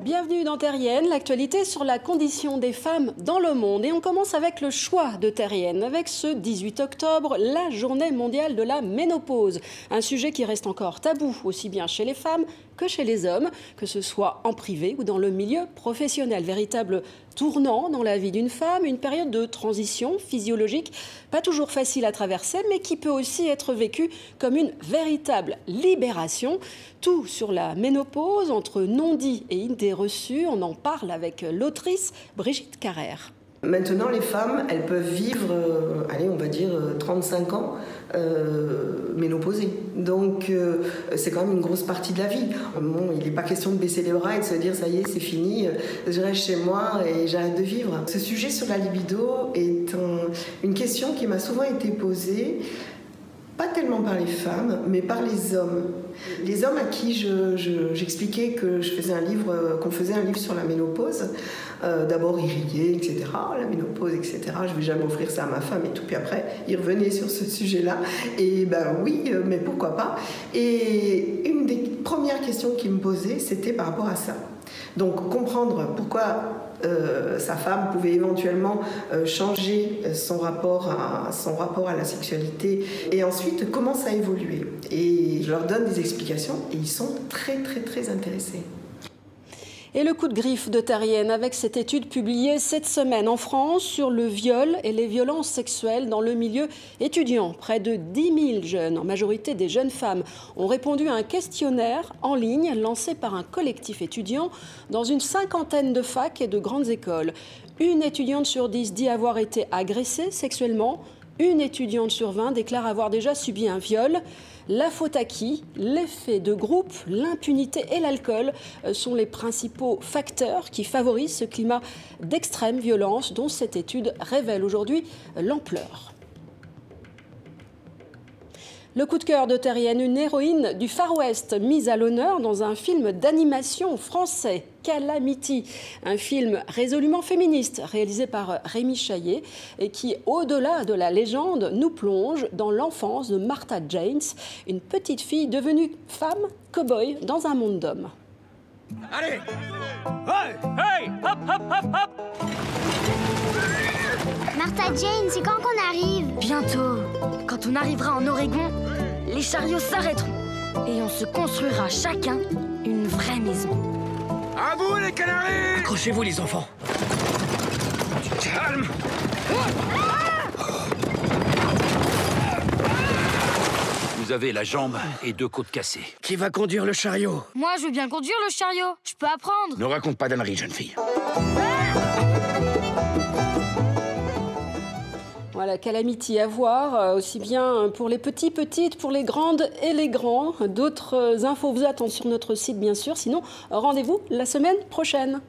Bienvenue dans Terrienne, l'actualité sur la condition des femmes dans le monde. Et on commence avec le choix de Terrienne, avec ce 18 octobre, la journée mondiale de la ménopause. Un sujet qui reste encore tabou, aussi bien chez les femmes que chez les hommes, que ce soit en privé ou dans le milieu professionnel. Véritable tournant dans la vie d'une femme, une période de transition physiologique, pas toujours facile à traverser, mais qui peut aussi être vécue comme une véritable libération. Tout sur la ménopause, entre non-dits et idées reçues, on en parle avec l'autrice Brigitte Carrère. Maintenant, les femmes, elles peuvent vivre, allez, on va dire 35 ans ménopausées. Donc, c'est quand même une grosse partie de la vie. Bon, il n'est pas question de baisser les bras et de se dire, ça y est, c'est fini, je reste chez moi et j'arrête de vivre. Ce sujet sur la libido est une question qui m'a souvent été posée, pas tellement par les femmes, mais par les hommes. Les hommes à qui j'expliquais que je faisais qu'on faisait un livre sur la ménopause, d'abord ils riaient, etc. La ménopause, etc. Je ne vais jamais offrir ça à ma femme et tout. Puis après, ils revenaient sur ce sujet-là. Et ben oui, mais pourquoi pas. Et une des premières questions qu'ils me posaient, c'était par rapport à ça. Donc comprendre pourquoi sa femme pouvait éventuellement changer son rapport à la sexualité et ensuite comment ça a évolué. Et je leur donne des explications et ils sont très très très intéressés. Et le coup de griffe de Terrienne avec cette étude publiée cette semaine en France sur le viol et les violences sexuelles dans le milieu étudiant. Près de 10 000 jeunes, en majorité des jeunes femmes, ont répondu à un questionnaire en ligne lancé par un collectif étudiant dans une 50aine de facs et de grandes écoles. Une étudiante sur 10 dit avoir été agressée sexuellement. Une étudiante sur 20 déclare avoir déjà subi un viol. La faute à qui? L'effet de groupe, l'impunité et l'alcool sont les principaux facteurs qui favorisent ce climat d'extrême violence dont cette étude révèle aujourd'hui l'ampleur. Le coup de cœur de Terrienne, une héroïne du Far West mise à l'honneur dans un film d'animation français, Calamity, un film résolument féministe réalisé par Rémi Chaillet et qui, au-delà de la légende, nous plonge dans l'enfance de Martha Janes, une petite fille devenue femme cow-boy dans un monde d'hommes. Allez! Hey! Hey! Hop, hop, hop, hop! Martha Jane, c'est quand qu'on arrive? Bientôt. Quand on arrivera en Oregon, les chariots s'arrêteront et on se construira chacun une vraie maison. À vous, les canaris! Accrochez-vous, les enfants. Calme! Vous avez la jambe et 2 côtes cassées. Qui va conduire le chariot? Moi, je veux bien conduire le chariot. Je peux apprendre. Ne raconte pas d'âneries, jeune fille. Voilà, Calamity à voir, aussi bien pour les petits, petites, pour les grandes et les grands. D'autres infos vous attendent sur notre site, bien sûr. Sinon, rendez-vous la semaine prochaine.